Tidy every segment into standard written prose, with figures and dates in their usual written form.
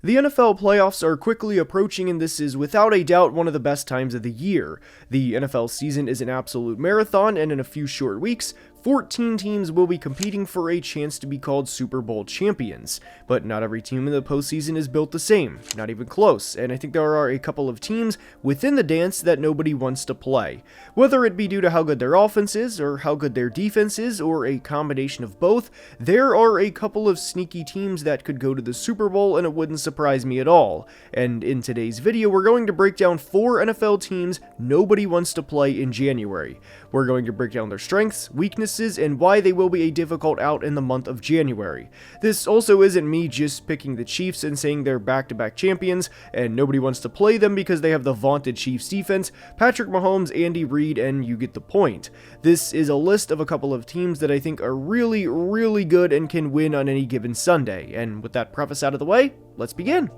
The NFL playoffs are quickly approaching, and this is without a doubt one of the best times of the year. The NFL season is an absolute marathon, and in a few short weeks, 14 teams will be competing for a chance to be called Super Bowl champions. But not every team in the postseason is built the same, not even close, and I think there are a couple of teams within the dance that nobody wants to play. Whether it be due to how good their offense is, or how good their defense is, or a combination of both, there are a couple of sneaky teams that could go to the Super Bowl, and it wouldn't surprise me at all. And in today's video, we're going to break down 4 NFL teams nobody wants to play in January. We're going to break down their strengths, weaknesses, and why they will be a difficult out in the month of January. This also isn't me just picking the Chiefs and saying they're back-to-back champions, and nobody wants to play them because they have the vaunted Chiefs defense, Patrick Mahomes, Andy Reid, and you get the point. This is a list of a couple of teams that I think are really, really good and can win on any given Sunday, and with that preface out of the way, let's begin.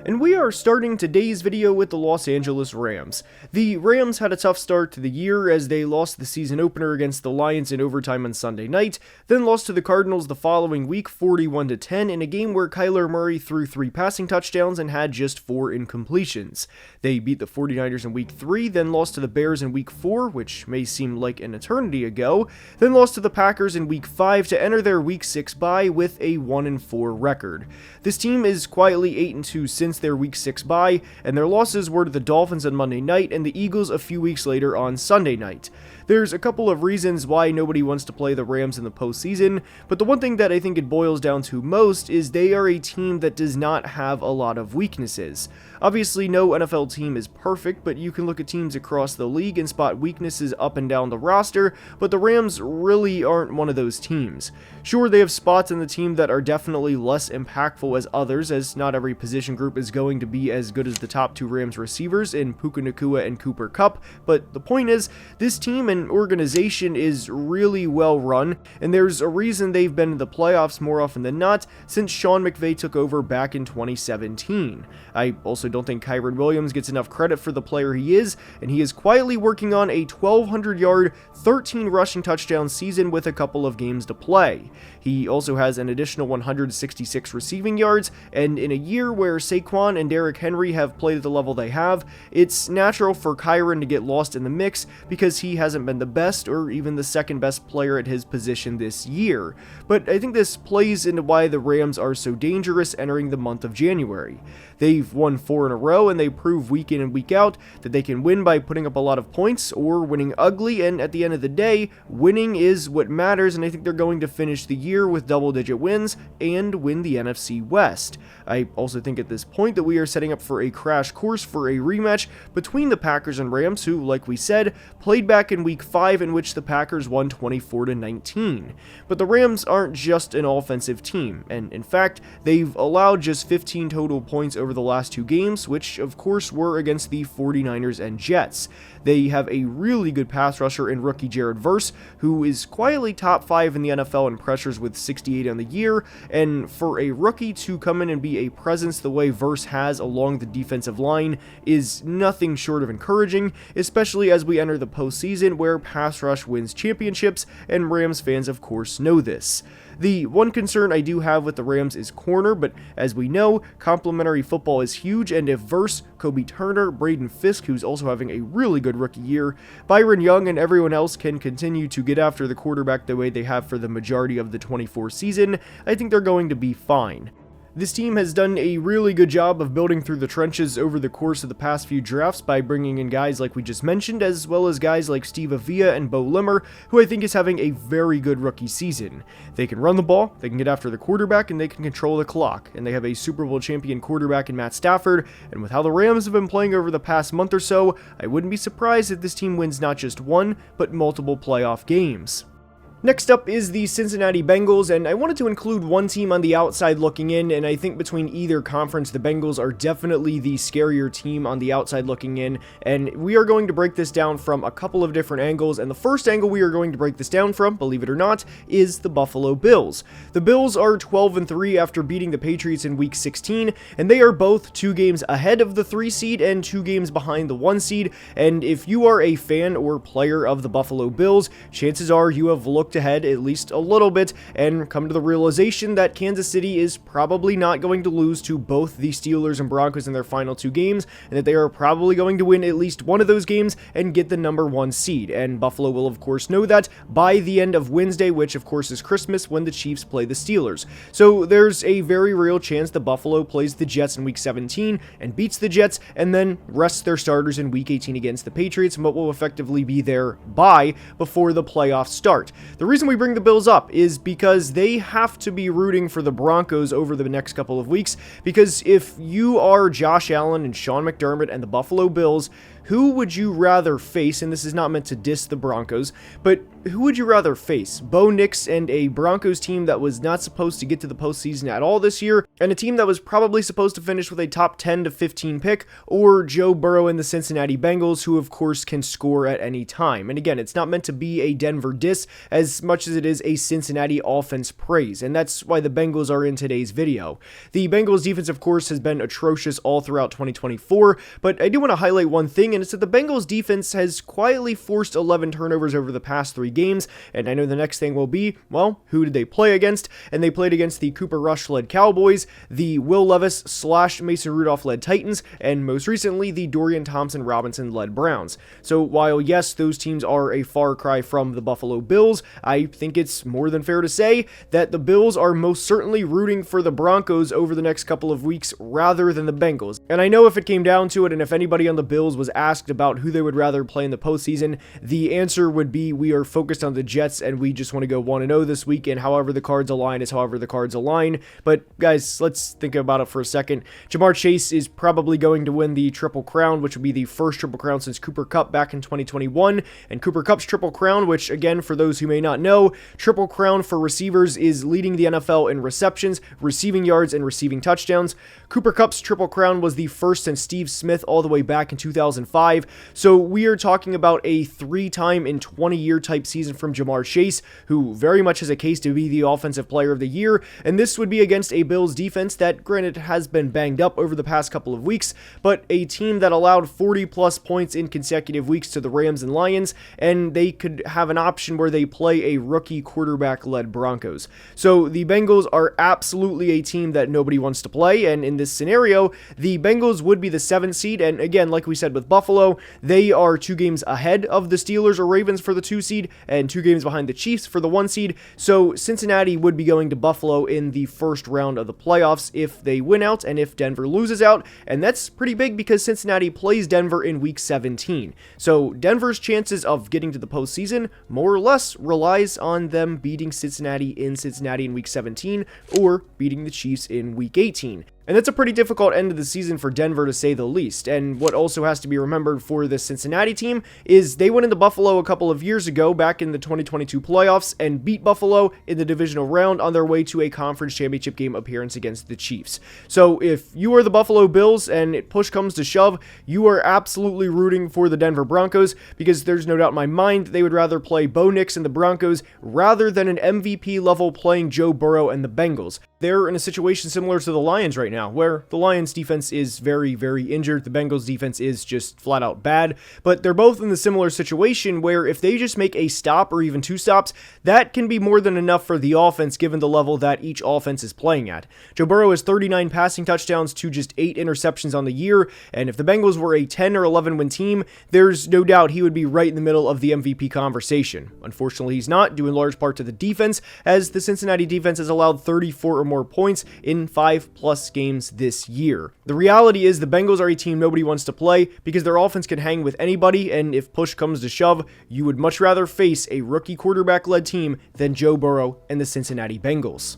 And we are starting today's video with the Los Angeles Rams. The Rams had a tough start to the year as they lost the season opener against the Lions in overtime on Sunday night, then lost to the Cardinals the following week 41-10 in a game where Kyler Murray threw 3 passing touchdowns and had just 4 incompletions. They beat the 49ers in week 3, then lost to the Bears in week 4, which may seem like an eternity ago, then lost to the Packers in week 5 to enter their week 6 bye with a 1-4 record. This team is quietly 8-2 since their week 6 bye, and their losses were to the Dolphins on Monday night and the Eagles a few weeks later on Sunday night. There's a couple of reasons why nobody wants to play the Rams in the postseason, but the one thing that I think it boils down to most is they are a team that does not have a lot of weaknesses. Obviously, no NFL team is perfect, but you can look at teams across the league and spot weaknesses up and down the roster, but the Rams really aren't one of those teams. Sure, they have spots in the team that are definitely less impactful as others, as not every position group is going to be as good as the top 2 Rams receivers in Puka Nacua and Cooper Kupp, but the point is, this team and organization is really well run, and there's a reason they've been in the playoffs more often than not since Sean McVay took over back in 2017. I also don't think Kyren Williams gets enough credit for the player he is, and he is quietly working on a 1,200-yard, 13 rushing touchdown season with a couple of games to play. He also has an additional 166 receiving yards, and in a year where Saquon and Derrick Henry have played at the level they have, it's natural for Kyren to get lost in the mix because he hasn't been the best or even the second best player at his position this year. But I think this plays into why the Rams are so dangerous entering the month of January. They've won 4 in a row, and they prove week in and week out that they can win by putting up a lot of points or winning ugly, and at the end of the day, winning is what matters, and I think they're going to finish the year with double-digit wins and win the NFC West. I also think at this point that we are setting up for a crash course for a rematch between the Packers and Rams, who, like we said, played back in week 5 in which the Packers won 24-19. But the Rams aren't just an offensive team, and in fact, they've allowed just 15 total points over the last 2 games, which of course were against the 49ers and Jets. They have a really good pass rusher in rookie Jared Verse, who is quietly top 5 in the NFL in pressures with 68 on the year, and for a rookie to come in and be a presence the way Verse has along the defensive line is nothing short of encouraging, especially as we enter the postseason where pass rush wins championships, and Rams fans of course know this. The one concern I do have with the Rams is corner, but as we know, complementary football is huge, and if Verse, Kobe Turner, Braden Fisk, who's also having a really good rookie year, Byron Young, and everyone else can continue to get after the quarterback the way they have for the majority of the 24 season, I think they're going to be fine. This team has done a really good job of building through the trenches over the course of the past few drafts by bringing in guys like we just mentioned, as well as guys like Steve Avila and Bo Limmer, who I think is having a very good rookie season. They can run the ball, they can get after the quarterback, and they can control the clock, and they have a Super Bowl champion quarterback in Matt Stafford, and with how the Rams have been playing over the past month or so, I wouldn't be surprised if this team wins not just one, but multiple playoff games. Next up is the Cincinnati Bengals, and I wanted to include one team on the outside looking in, and I think between either conference, the Bengals are definitely the scarier team on the outside looking in, and we are going to break this down from a couple of different angles, and the first angle we are going to break this down from, believe it or not, is the Buffalo Bills. The Bills are 12-3 after beating the Patriots in Week 16, and they are both 2 games ahead of the 3 seed and 2 games behind the 1 seed, and if you are a fan or player of the Buffalo Bills, chances are you have looked looked ahead at least a little bit and come to the realization that Kansas City is probably not going to lose to both the Steelers and Broncos in their final 2 games, and that they are probably going to win at least one of those games and get the number 1 seed. And Buffalo will, of course, know that by the end of Wednesday, which, of course, is Christmas, when the Chiefs play the Steelers. So there's a very real chance that Buffalo plays the Jets in Week 17 and beats the Jets, and then rests their starters in Week 18 against the Patriots, and what will effectively be their bye before the playoffs start. The reason we bring the Bills up is because they have to be rooting for the Broncos over the next couple of weeks, because if you are Josh Allen and Sean McDermott and the Buffalo Bills, who would you rather face? And this is not meant to diss the Broncos, but who would you rather face? Bo Nix and a Broncos team that was not supposed to get to the postseason at all this year, and a team that was probably supposed to finish with a top 10 to 15 pick, or Joe Burrow and the Cincinnati Bengals, who of course can score at any time. And again, it's not meant to be a Denver diss as much as it is a Cincinnati offense praise, and that's why the Bengals are in today's video. The Bengals defense, of course, has been atrocious all throughout 2024, but I do want to highlight one thing, and it's that the Bengals defense has quietly forced 11 turnovers over the past 3 games, and I know the next thing will be, well, who did they play against? And they played against the Cooper Rush-led Cowboys, the Will Levis / Mason Rudolph-led Titans, and most recently, the Dorian Thompson-Robinson-led Browns. So while, yes, those teams are a far cry from the Buffalo Bills, I think it's more than fair to say that the Bills are most certainly rooting for the Broncos over the next couple of weeks rather than the Bengals. And I know if it came down to it, and if anybody on the Bills was asked about who they would rather play in the postseason, the answer would be we are focused on the Jets and we just want to go 1-0 this week, and however the cards align is however the cards align. But guys, let's think about it for a second. Ja'Marr Chase is probably going to win the Triple Crown, which would be the first Triple Crown since Cooper Kupp back in 2021, and Cooper Kupp's Triple Crown, which again, for those who may not know, Triple Crown for receivers is leading the NFL in receptions, receiving yards, and receiving touchdowns. Cooper Kupp's Triple Crown was the first since Steve Smith all the way back in 2005, so we are talking about a 3-time in 20-year type season from Ja'Marr Chase, who very much has a case to be the Offensive Player of the Year, and this would be against a Bills defense that, granted, has been banged up over the past couple of weeks, but a team that allowed 40-plus points in consecutive weeks to the Rams and Lions, and they could have an option where they play a rookie quarterback-led Broncos. So the Bengals are absolutely a team that nobody wants to play, and in this scenario, the Bengals would be the 7th seed, and again, like we said with Buffalo, they are 2 games ahead of the Steelers or Ravens for the 2 seed, and 2 games behind the Chiefs for the 1 seed, so Cincinnati would be going to Buffalo in the first round of the playoffs if they win out, and if Denver loses out, and that's pretty big because Cincinnati plays Denver in Week 17. So Denver's chances of getting to the postseason more or less relies on them beating Cincinnati in Week 17, or beating the Chiefs in Week 18. And that's a pretty difficult end of the season for Denver, to say the least. And what also has to be remembered for this Cincinnati team is they went into Buffalo a couple of years ago, back in the 2022 playoffs, and beat Buffalo in the divisional round on their way to a conference championship game appearance against the Chiefs. So if you are the Buffalo Bills and push comes to shove, you are absolutely rooting for the Denver Broncos, because there's no doubt in my mind they would rather play Bo Nix and the Broncos rather than an MVP level playing Joe Burrow and the Bengals. They're in a situation similar to the Lions right now, where the Lions defense is very, very injured. The Bengals defense is just flat out bad, but they're both in the similar situation where if they just make a stop or even 2 stops, that can be more than enough for the offense given the level that each offense is playing at. Joe Burrow has 39 passing touchdowns to just 8 interceptions on the year, and if the Bengals were a 10 or 11 win team, there's no doubt he would be right in the middle of the MVP conversation. Unfortunately, he's not, due in large part to the defense, as the Cincinnati defense has allowed 34 or more points in 5+ games this year. The reality is the Bengals are a team nobody wants to play because their offense can hang with anybody, and if push comes to shove, you would much rather face a rookie quarterback-led team than Joe Burrow and the Cincinnati Bengals.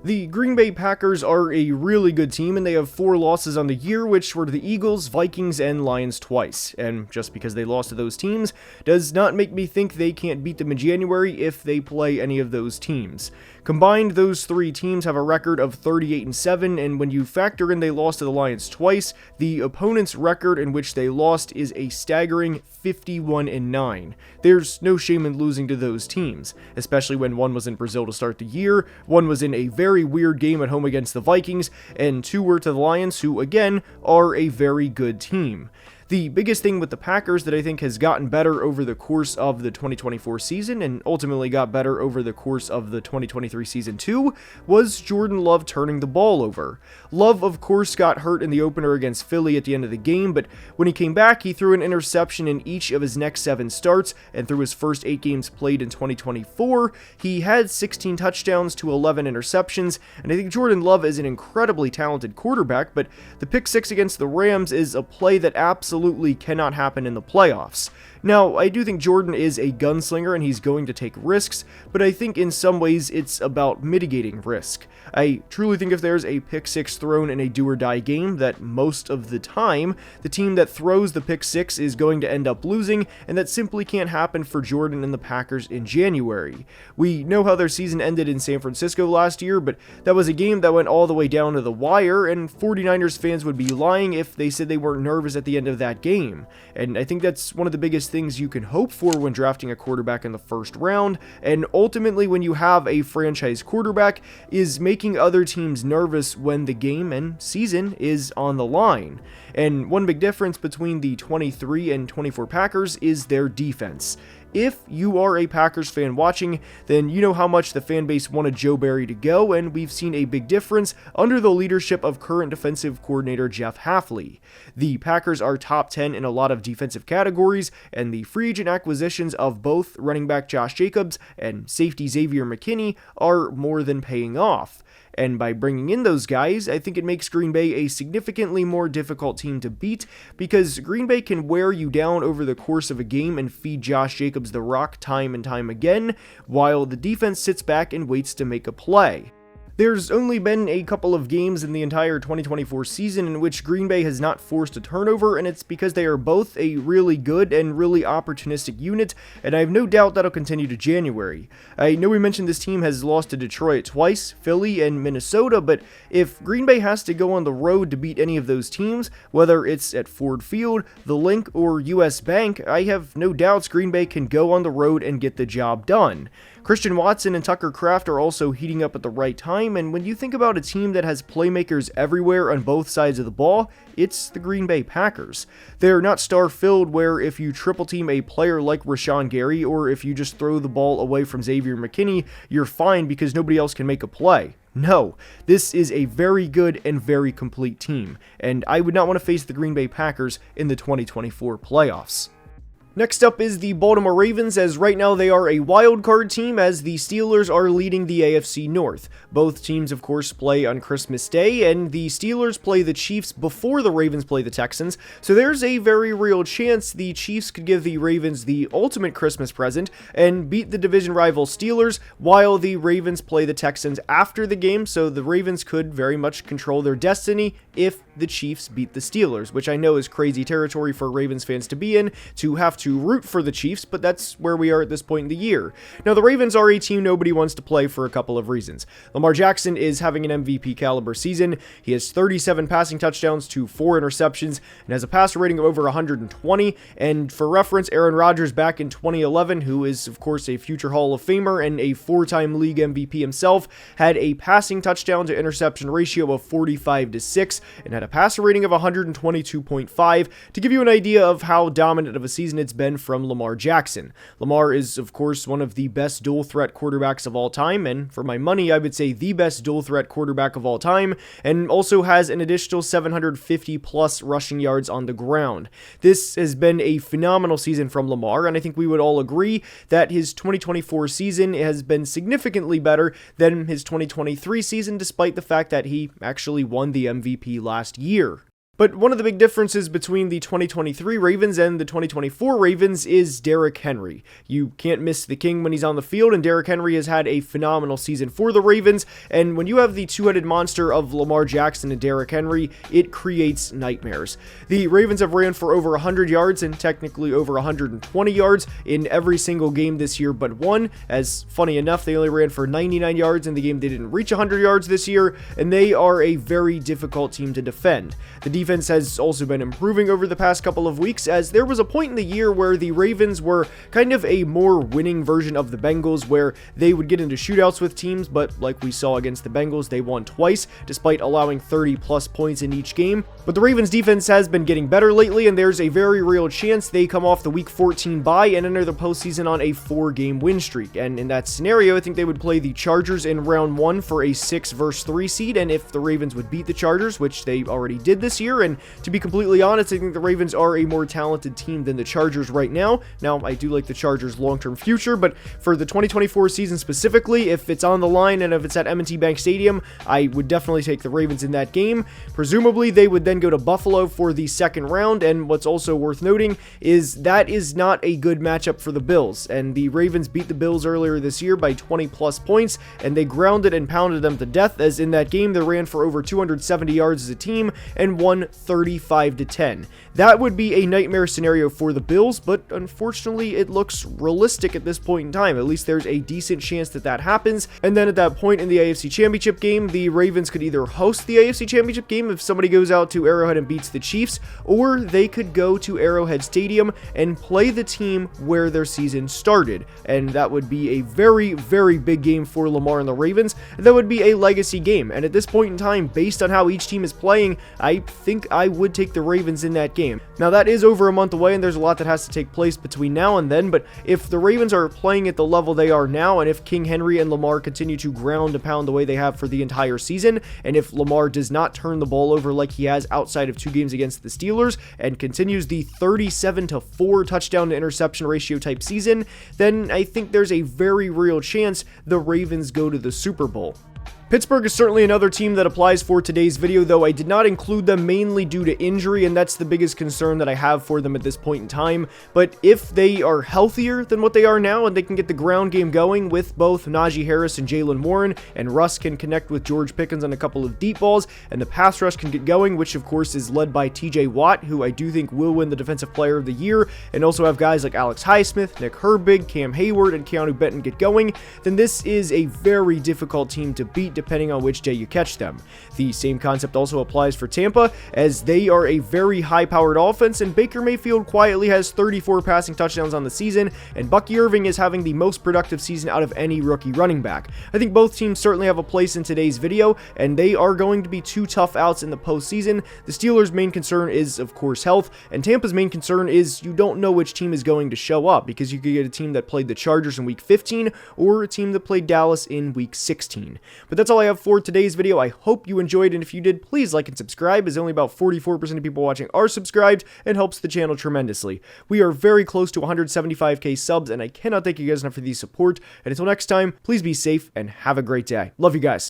The Green Bay Packers are a really good team, and they have 4 losses on the year, which were to the Eagles, Vikings, and Lions twice. And just because they lost to those teams does not make me think they can't beat them in January if they play any of those teams. Combined, those 3 teams have a record of 38-7, and when you factor in they lost to the Lions twice, the opponent's record in which they lost is a staggering 51-9. There's no shame in losing to those teams, especially when one was in Brazil to start the year, one was in a very weird game at home against the Vikings, and 2 were to the Lions, who again are a very good team. The biggest thing with the Packers that I think has gotten better over the course of the 2024 season and ultimately got better over the course of the 2023 season too was Jordan Love turning the ball over. Love, of course, got hurt in the opener against Philly at the end of the game, but when he came back, he threw an interception in each of his next 7 starts, and through his first 8 games played in 2024, he had 16 touchdowns to 11 interceptions, and I think Jordan Love is an incredibly talented quarterback, but the pick 6 against the Rams is a play that absolutely cannot happen in the playoffs. Now, I do think Jordan is a gunslinger and he's going to take risks, but I think in some ways it's about mitigating risk. I truly think if there's a pick 6 thrown in a do-or-die game, that most of the time, the team that throws the pick 6 is going to end up losing, and that simply can't happen for Jordan and the Packers in January. We know how their season ended in San Francisco last year, but that was a game that went all the way down to the wire, and 49ers fans would be lying if they said they weren't nervous at the end of that game. And I think that's one of the biggest things you can hope for when drafting a quarterback in the first round, and ultimately when you have a franchise quarterback, is making other teams nervous when the game and season is on the line. And one big difference between the 23 and 24 Packers is their defense. If you are a Packers fan watching, then you know how much the fan base wanted Joe Barry to go, and we've seen a big difference under the leadership of current defensive coordinator Jeff Hafley. The Packers are top 10 in a lot of defensive categories, and the free agent acquisitions of both running back Josh Jacobs and safety Xavier McKinney are more than paying off. And by bringing in those guys, I think it makes Green Bay a significantly more difficult team to beat, because Green Bay can wear you down over the course of a game and feed Josh Jacobs the rock time and time again, while the defense sits back and waits to make a play. There's only been a couple of games in the entire 2024 season in which Green Bay has not forced a turnover, and it's because they are both a really good and really opportunistic unit, and I have no doubt that'll continue to January. I know we mentioned this team has lost to Detroit twice, Philly, and Minnesota, but if Green Bay has to go on the road to beat any of those teams, whether it's at Ford Field, The Link, or US Bank, I have no doubts Green Bay can go on the road and get the job done. Christian Watson and Tucker Kraft are also heating up at the right time, and when you think about a team that has playmakers everywhere on both sides of the ball, it's the Green Bay Packers. They're not star-filled where if you triple team a player like Rashawn Gary, or if you just throw the ball away from Xavier McKinney, you're fine because nobody else can make a play. No, this is a very good and very complete team, and I would not want to face the Green Bay Packers in the 2024 playoffs. Next up is the Baltimore Ravens, as right now they are a wildcard team as the Steelers are leading the AFC North. Both teams, of course, play on Christmas Day, and the Steelers play the Chiefs before the Ravens play the Texans, so there's a very real chance the Chiefs could give the Ravens the ultimate Christmas present and beat the division rival Steelers, while the Ravens play the Texans after the game, so the Ravens could very much control their destiny if the Chiefs beat the Steelers, which I know is crazy territory for Ravens fans to be in, to have to root for the Chiefs, but that's where we are at this point in the year. Now, the Ravens are a team nobody wants to play for a couple of reasons. Lamar Jackson is having an MVP caliber season. He has 37 passing touchdowns to 4 interceptions and has a passer rating of over 120, and for reference, Aaron Rodgers back in 2011, who is of course a future Hall of Famer and a 4-time league MVP himself, had a passing touchdown to interception ratio of 45-6 and had a passer rating of 122.5, to give you an idea of how dominant of a season it's been from Lamar Jackson. Lamar is, of course, one of the best dual-threat quarterbacks of all time, and for my money, I would say the best dual-threat quarterback of all time, and also has an additional 750-plus rushing yards on the ground. This has been a phenomenal season from Lamar, and I think we would all agree that his 2024 season has been significantly better than his 2023 season, despite the fact that he actually won the MVP last year. But one of the big differences between the 2023 Ravens and the 2024 Ravens is Derrick Henry. You can't miss the king when he's on the field, and Derrick Henry has had a phenomenal season for the Ravens, and when you have the two-headed monster of Lamar Jackson and Derrick Henry, it creates nightmares. The Ravens have ran for over 100 yards and technically over 120 yards in every single game this year but one, as funny enough, they only ran for 99 yards in the game they didn't reach 100 yards this year, and they are a very difficult team to defend. The defense has also been improving over the past couple of weeks, as there was a point in the year where the Ravens were kind of a more winning version of the Bengals, where they would get into shootouts with teams, but like we saw against the Bengals, they won twice, despite allowing 30 plus points in each game. But the Ravens defense has been getting better lately, and there's a very real chance they come off the week 14 bye and enter the postseason on a 4-game win streak. And in that scenario, I think they would play the Chargers in round 1 for a 6-3 seed, and if the Ravens would beat the Chargers, which they already did this year, and to be completely honest, I think the Ravens are a more talented team than the Chargers right now. Now, I do like the Chargers' long-term future, but for the 2024 season specifically, if it's on the line and if it's at M&T Bank Stadium, I would definitely take the Ravens in that game. Presumably, they would then go to Buffalo for the second round, and what's also worth noting is that is not a good matchup for the Bills, and the Ravens beat the Bills earlier this year by 20 plus points, and they grounded and pounded them to death, as in that game they ran for over 270 yards as a team and won 35-10. That would be a nightmare scenario for the Bills, but unfortunately it looks realistic at this point in time. At least there's a decent chance that that happens, and then at that point in the AFC Championship game, the Ravens could either host the AFC Championship game if somebody goes out to Arrowhead and beats the Chiefs, or they could go to Arrowhead Stadium and play the team where their season started, and that would be a very, very big game for Lamar and the Ravens. That would be a legacy game, and at this point in time, based on how each team is playing, I think I would take the Ravens in that game. Now, that is over a month away, and there's a lot that has to take place between now and then, but if the Ravens are playing at the level they are now, and if King Henry and Lamar continue to ground and pound the way they have for the entire season, and if Lamar does not turn the ball over like he has outside of 2 games against the Steelers, and continues the 37-4 touchdown to interception ratio type season, then I think there's a very real chance the Ravens go to the Super Bowl. Pittsburgh is certainly another team that applies for today's video, though I did not include them mainly due to injury, and that's the biggest concern that I have for them at this point in time. But if they are healthier than what they are now, and they can get the ground game going with both Najee Harris and Jalen Warren, and Russ can connect with George Pickens on a couple of deep balls, and the pass rush can get going, which of course is led by TJ Watt, who I do think will win the Defensive Player of the Year, and also have guys like Alex Highsmith, Nick Herbig, Cam Hayward, and Keanu Benton get going, then this is a very difficult team to beat depending on which day you catch them. The same concept also applies for Tampa, as they are a very high-powered offense, and Baker Mayfield quietly has 34 passing touchdowns on the season, and Bucky Irving is having the most productive season out of any rookie running back. I think both teams certainly have a place in today's video, and they are going to be 2 tough outs in the postseason. The Steelers' main concern is, of course, health, and Tampa's main concern is you don't know which team is going to show up, because you could get a team that played the Chargers in week 15, or a team that played Dallas in week 16. But that's all I have for today's video. I hope you enjoyed, and if you did, please like and subscribe, as only about 44% of people watching are subscribed, and helps the channel tremendously. We are very close to 175k subs, and I cannot thank you guys enough for the support, and until next time, please be safe and have a great day. Love you guys.